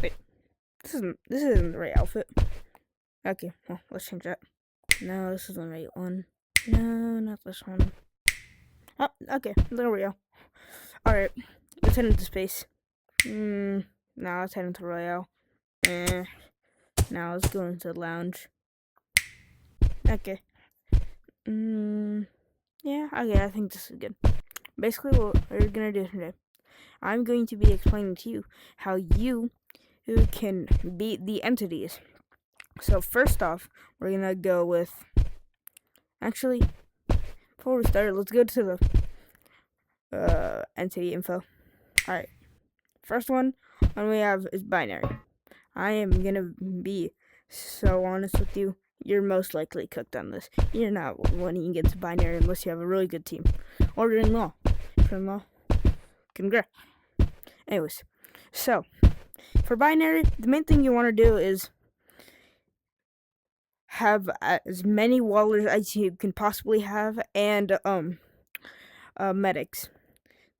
Wait. This isn't the right outfit. Okay, well, let's change that. No, this isn't the right one. No, not this one. Oh, okay, there we go. Alright, let's head into space. Now let's head into Royale. Now let's go into the lounge. Okay. Yeah, okay, I think this is good. Basically, what we're gonna do today, I'm going to be explaining to you how you can beat the entities. So first off, we're gonna go with, actually, before we start, let's go to the entity info. Alright, first one we have is binary. I am gonna be so honest with you, you're most likely cooked on this. You're not winning against binary unless you have a really good team. Or you're in law. If you're in law, congrats. Anyways, so for binary, the main thing you want to do is have as many wallers as you can possibly have, and medics.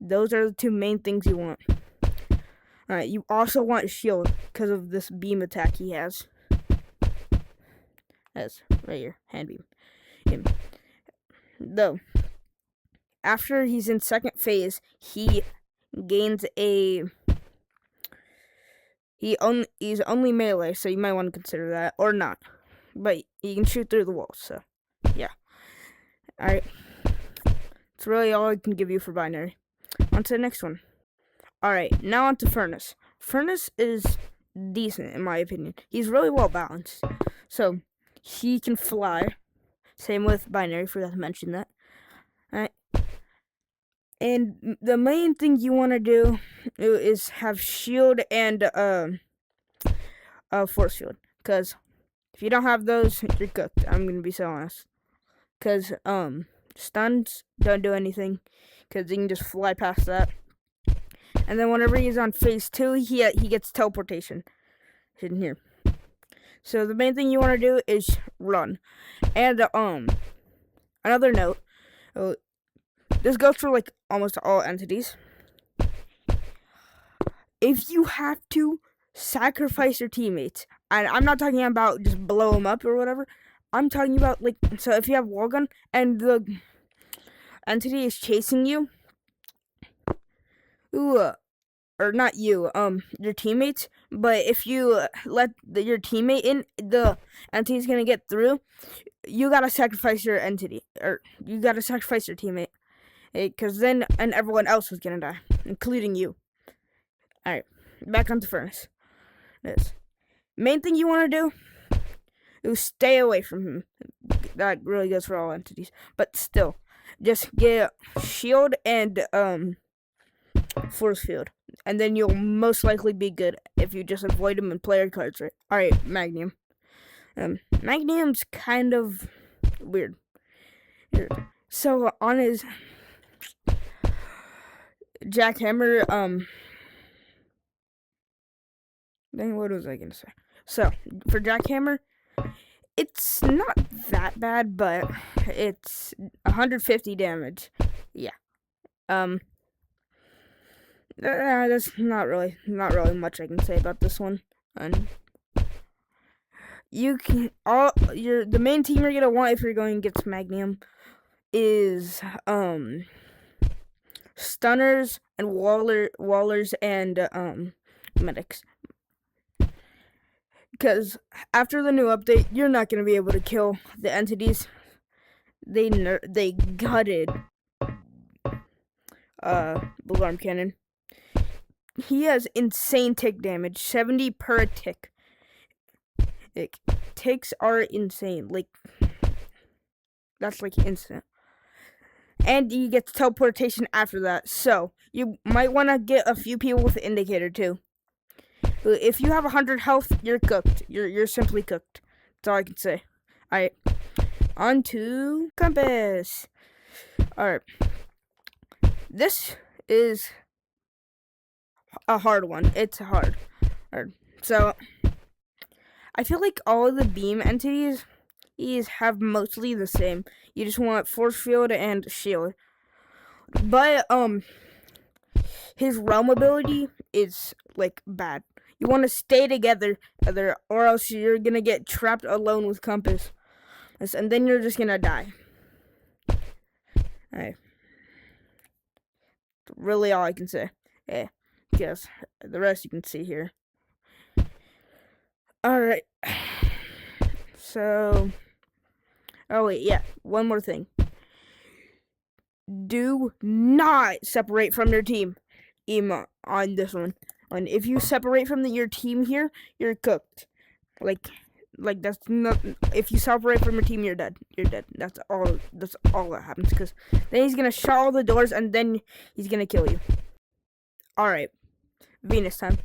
Those are the two main things you want. Alright, you also want shield because of this beam attack he has. That's right here, hand beam. Though, after he's in second phase, he gains he's only melee, so you might want to consider that, or not. But you can shoot through the walls, so yeah. Alright. That's really all I can give you for binary. On to the next one. Alright, now on to Furnace. Furnace is decent in my opinion. He's really well balanced. So he can fly. Same with binary, forgot to mention that. Alright. And the main thing you want to do is have shield and force field. Because if you don't have those, you're cooked. I'm going to be so honest. Because stuns don't do anything. Because you can just fly past that. And then whenever he's on phase 2, he gets teleportation. Hidden here. So the main thing you want to do is run. And another note. This goes for like almost all entities. If you have to sacrifice your teammates, and I'm not talking about just blow them up or whatever. I'm talking about like, so if you have wall gun and the entity is chasing you, or not you, your teammates, but if you let your teammate in, the entity's gonna get through. You gotta sacrifice your entity, or you gotta sacrifice your teammate, because then and everyone else is gonna die, including you. Alright, back onto Furnace. This main thing you want to do is stay away from him. That really goes for all entities, but still, just get shield and force field, and then you'll most likely be good if you just avoid him and play your cards right. Alright, Magnum. Magnum's kind of weird. So on his jackhammer, then what was I gonna say? So for jackhammer, it's not that bad, but it's 150 damage. Yeah. That's not really much I can say about this one. And you can the main team you're gonna want if you're going against Magnum is stunners and wallers and medics. Because after the new update, you're not gonna be able to kill the entities. They gutted Blue Arm Cannon. He has insane tick damage, 70 per tick. Ticks are insane. Like, that's like instant. And he gets teleportation after that. So you might want to get a few people with the indicator too. If you have 100 health, you're cooked. You're simply cooked. That's all I can say. Alright. On to Compass. Alright. This is a hard one. It's hard. So, I feel like all of the beam entities have mostly the same. You just want force field and shield. But, his realm ability is, like, bad. You want to stay together, or else you're gonna get trapped alone with Compass, and then you're just gonna die. Alright. Really all I can say. Yeah. Yes. The rest you can see here. Alright. So. Oh, wait. Yeah. One more thing. Do not separate from your team on this one. And if you separate from your team here, you're cooked. Like that's not. If you separate from your team, you're dead. You're dead. That's all that happens. Because then he's gonna shut all the doors, and then he's gonna kill you. All right, Venus time.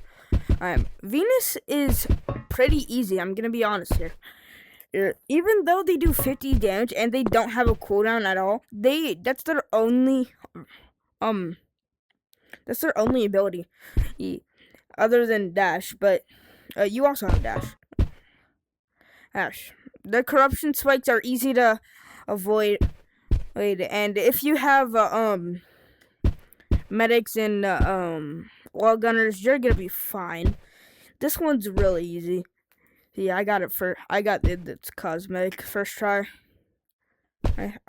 Venus is pretty easy. I'm gonna be honest here. Even though they do 50 damage and they don't have a cooldown at all, that's their only ability, other than dash. But you also have dash. The corruption spikes are easy to avoid, and if you have medics and wall gunners, you're gonna be fine. This one's really easy. Yeah, I got it's cosmetic first try.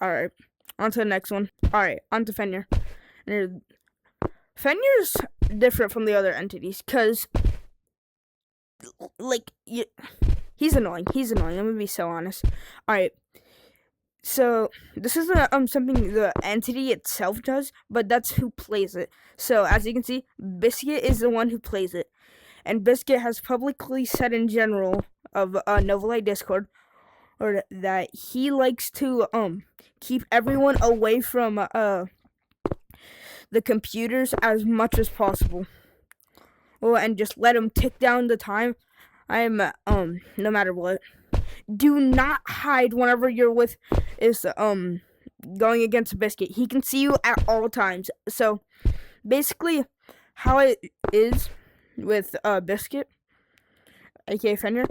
Alright. On to the next one. Alright, on to Fenrir. Fenrir's different from the other entities, because he's annoying. I'm gonna be so honest. Alright. So this is something the entity itself does, but that's who plays it. So as you can see, Biscuit is the one who plays it. And Biscuit has publicly said in general of NovaLight Discord, or that he likes to keep everyone away from the computers as much as possible. Well, and just let them tick down the time. No matter what. Do not hide whenever you're with going against Biscuit. He can see you at all times. So basically how it is with Biscuit, aka Fenrir,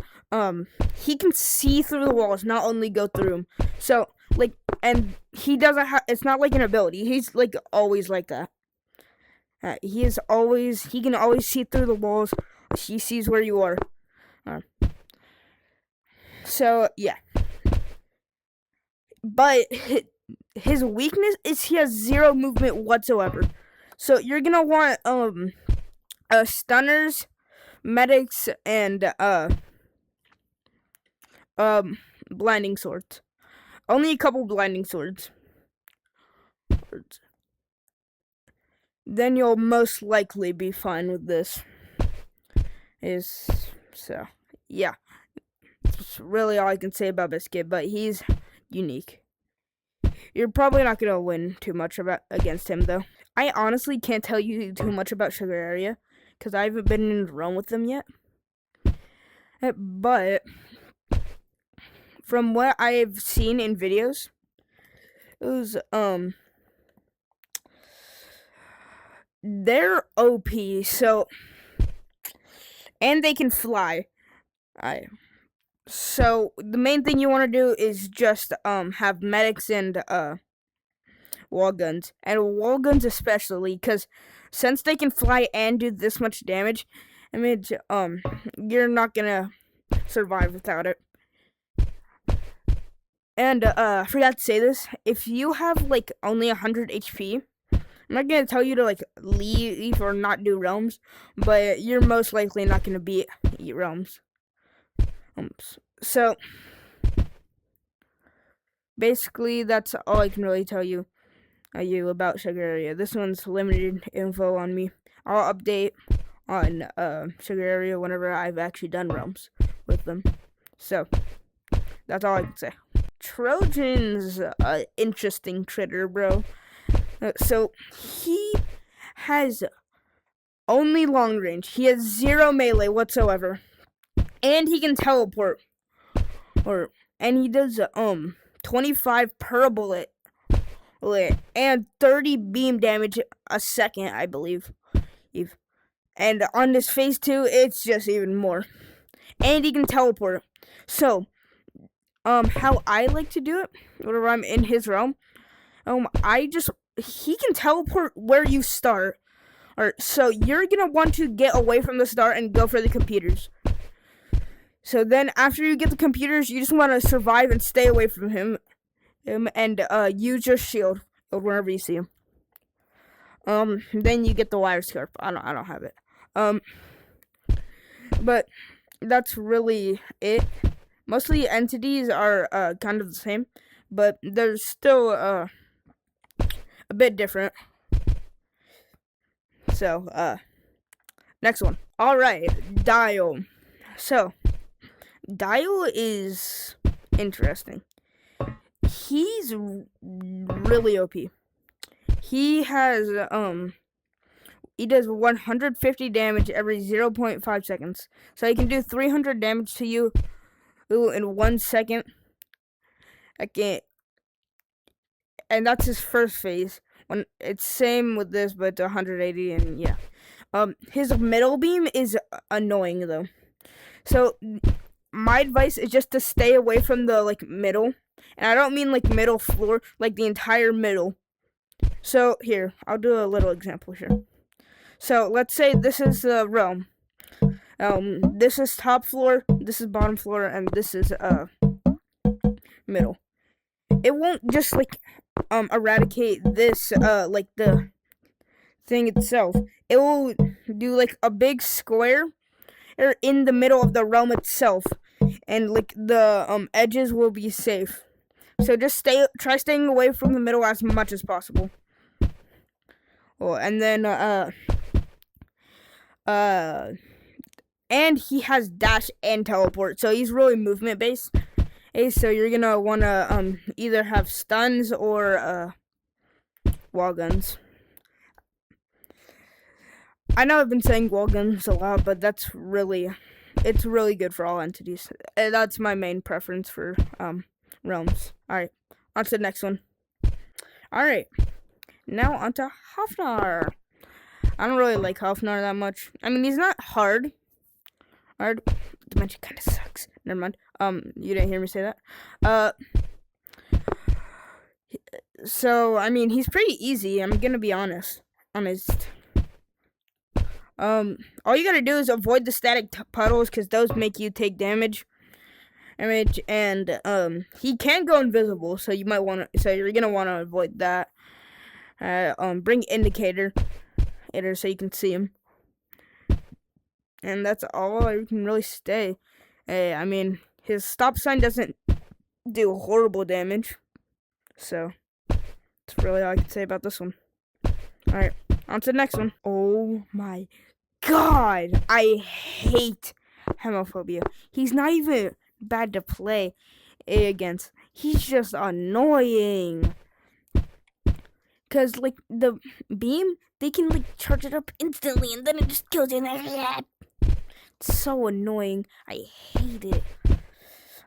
he can see through the walls, not only go through them. So and he doesn't have. It's not like an ability. He's always like that. He can always see through the walls. He sees where you are. So yeah. But his weakness is he has 0 movement whatsoever. So you're gonna want stunners, medics, and blinding swords. Only a couple blinding swords. Then you'll most likely be fine with this. Yeah. That's really all I can say about Biscuit, but he's unique. You're probably not gonna win too much against him, though. I honestly can't tell you too much about Sugar Area, because I haven't been in a run with them yet. But from what I've seen in videos, it was they're OP. So, and they can fly. So the main thing you want to do is just have medics and wall guns, and wall guns especially, because since they can fly and do this much damage, you're not gonna survive without it. And I forgot to say this: if you have only 100 HP, I'm not gonna tell you to leave or not do realms, but you're most likely not gonna beat realms. So basically, that's all I can really tell you about Sugar Area. This one's limited info on me. I'll update on Sugar Area whenever I've actually done realms with them. So that's all I can say. Trojan's an interesting critter, bro. So he has only long range. He has 0 melee whatsoever. And he can teleport. And he does 25 per bullet and 30 beam damage a second, I believe. And on his phase 2, it's just even more. And he can teleport. So how I like to do it whenever I'm in his realm, he can teleport where you start. Alright, so you're gonna want to get away from the star and go for the computers. So then after you get the computers, you just want to survive and stay away from him and use your shield whenever you see him. Then you get the wire scarf. I don't have it. But that's really it. Mostly entities are kind of the same, but they're still a bit different. So next one. All right, Dial. So Dial is interesting. He's really OP. He has he does 150 damage every 0.5 seconds. So he can do 300 damage to you in 1 second. And that's his first phase. When it's same with this, but 180 and yeah. His middle beam is annoying though. So my advice is just to stay away from the middle, and I don't mean middle floor, like the entire middle. So here, I'll do a little example here. So let's say this is the realm. This is top floor, this is bottom floor, and this is middle. It won't just eradicate this the thing itself. It will do a big square in the middle of the realm itself, and the edges will be safe. So just try staying away from the middle as much as possible. Well, and then and he has dash and teleport, so he's really movement based. So you're gonna wanna either have stuns or wall guns. I know I've been saying wall guns a lot, but it's really good for all entities. That's my main preference for realms. Alright, on to the next one. Alright, now on to Hafnar. I don't really like Hafnar that much. I mean, he's not hard. Dimension kind of sucks. Never mind. You didn't hear me say that. So, I mean, he's pretty easy. I'm gonna be honest. All you gotta do is avoid the static puddles, because those make you take damage. And he can go invisible, so you're gonna wanna avoid that. Bring indicator so you can see him. And that's all you can really stay. I mean, his stop sign doesn't do horrible damage. So, that's really all I can say about this one. Alright, on to the next one. Oh my god! I hate Hemophobia. He's not even bad to play against. He's just annoying. Because, the beam, they can, charge it up instantly, and then it just kills you. It's so annoying. I hate it.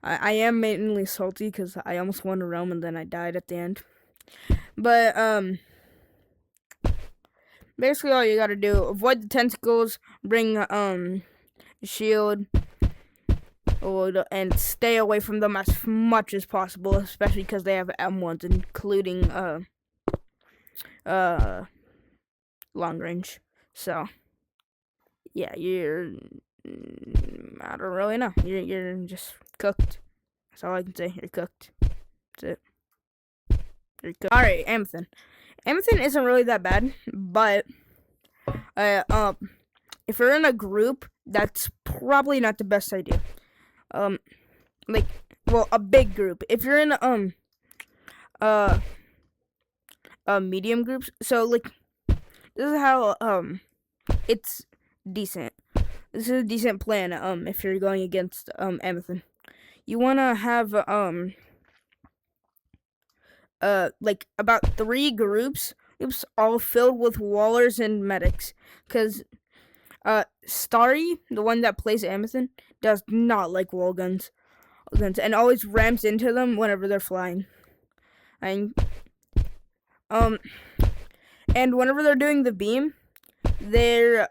I am mainly salty because I almost won a realm and then I died at the end. But, basically all you gotta do, avoid the tentacles, bring, shield, and stay away from them as much as possible, especially because they have M1s, including, long range. So, yeah, I don't really know. You're just cooked. That's all I can say. You're cooked. That's it. You're cooked. Alright, Amethyst. Amethyst isn't really that bad, but if you're in a group, that's probably not the best idea. A big group. If you're in medium groups, so this is how it's decent. This is a decent plan. If you're going against Amethyst, you wanna have about 3 groups all filled with wallers and medics, because Starry, the one that plays Amethyst, does not like wall guns and always rams into them whenever they're flying. And whenever they're doing the beam, they're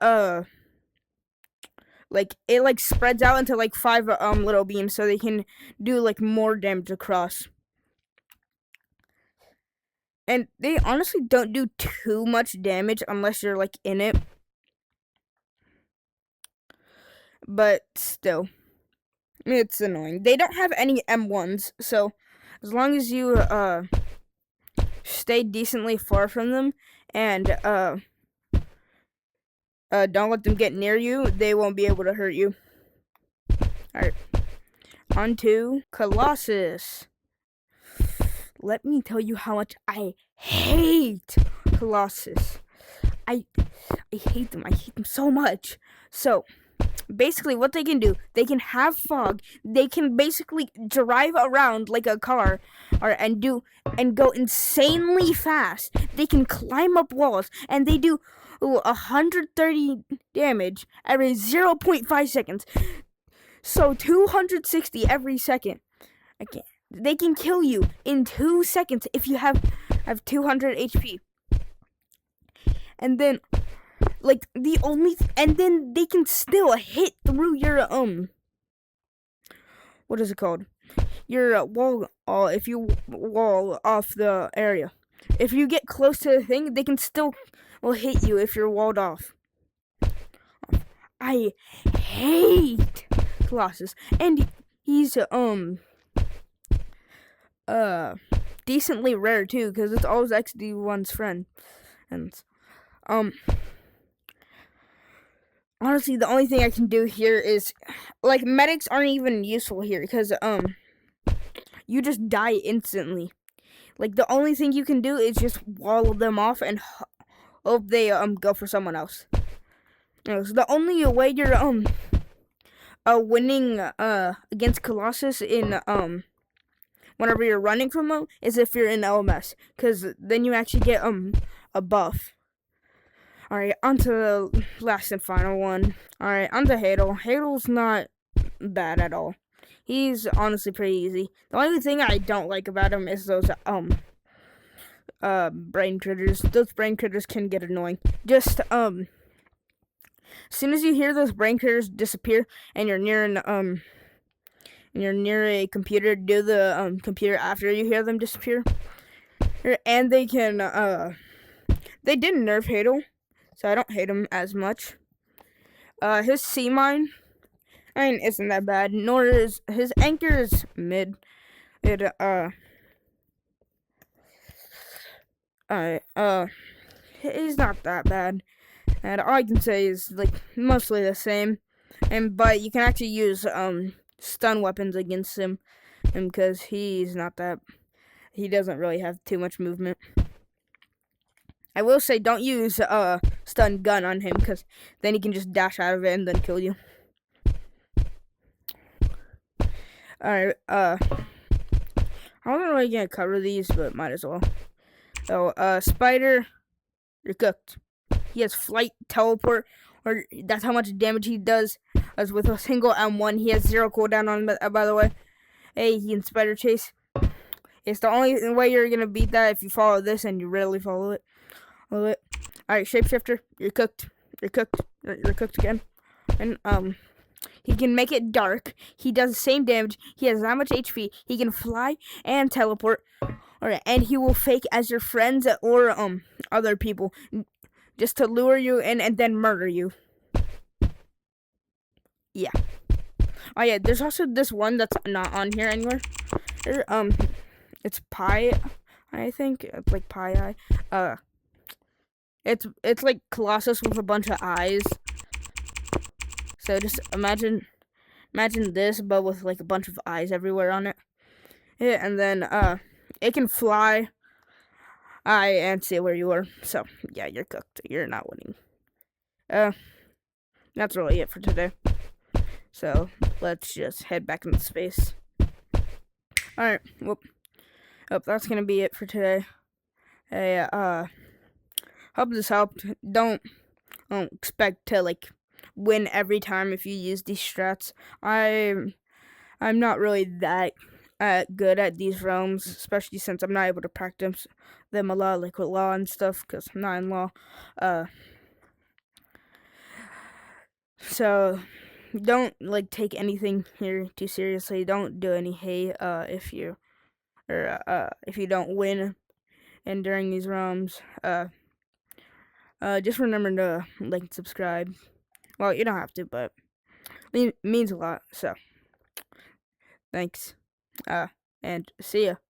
it spreads out into 5 little beams, so they can do more damage across. and they honestly don't do too much damage unless you're like in it. But still, it's annoying. They don't have any M1s, so as long as you stay decently far from them and don't let them get near you, they won't be able to hurt you. Alright. On to Colossus. Let me tell you how much I hate Colossus. I hate them. I hate them so much. So, basically what they can do, they can have fog. They can basically drive around like a car and go insanely fast. They can climb up walls and they do 130 damage every 0.5 seconds. So 260 every second. They can kill you in 2 seconds if you have 200 HP. And then and then they can still hit through your what is it called? Your wall. If you wall off the area, if you get close to the thing, they can still hit you if you're walled off. I hate Colossus, and he's decently rare too, because it's always XD1's friend, and honestly, the only thing I can do here is like medics aren't even useful here because you just die instantly. Like the only thing you can do is just wall them off and hope they go for someone else. So the only way you're winning against Colossus in whenever you're running from them is if you're in LMS, because then you actually get a buff. Alright, on to the last and final one. Alright, on to Hadel. Hadel's not bad at all. He's honestly pretty easy. The only thing I don't like about him is those brain critters. Those brain critters can get annoying. Just as soon as you hear those brain critters disappear and you're near a computer, do the computer after you hear them disappear. And they can they didn't nerf Hadel, so I don't hate him as much. His C mine, isn't that bad. Nor is his anchor is mid. He's not that bad. And all I can say is like mostly the same. But you can actually use stun weapons against him, because he doesn't really have too much movement. I will say don't use stun gun on him, because then he can just dash out of it and then kill you. Alright, I wasn't really gonna cover these, but might as well. So, Spider, you're cooked. He has flight, teleport, or that's how much damage he does. As with a single M1, he has 0 cooldown on him, by the way. Hey, he can Spider Chase. It's the only way you're gonna beat that if you follow this, and you rarely follow it. Alright, Shapeshifter, you're cooked. You're cooked. You're cooked again. And he can make it dark. He does the same damage. He has that much HP. He can fly and teleport. Alright, and he will fake as your friends or other people, just to lure you in and then murder you. Yeah. Oh yeah, there's also this one that's not on here anywhere. It's Pi, I think. It's like Pi Eye. It's like Colossus with a bunch of eyes. So just imagine this, but with like a bunch of eyes everywhere on it. Yeah, and then it can fly. And see where you are. So yeah, you're cooked. You're not winning. That's really it for today. So let's just head back into space. Alright, well, that's gonna be it for today. Hey, hope this helped. Don't expect to like win every time if you use these strats. I'm not really that good at these realms, especially since I'm not able to practice them a lot, like with law and stuff, because I'm not in law. So don't like take anything here too seriously. Don't do any hate if you don't win. and during these realms. Just remember to like and subscribe. Well, you don't have to, but it means a lot. So, thanks. And see ya.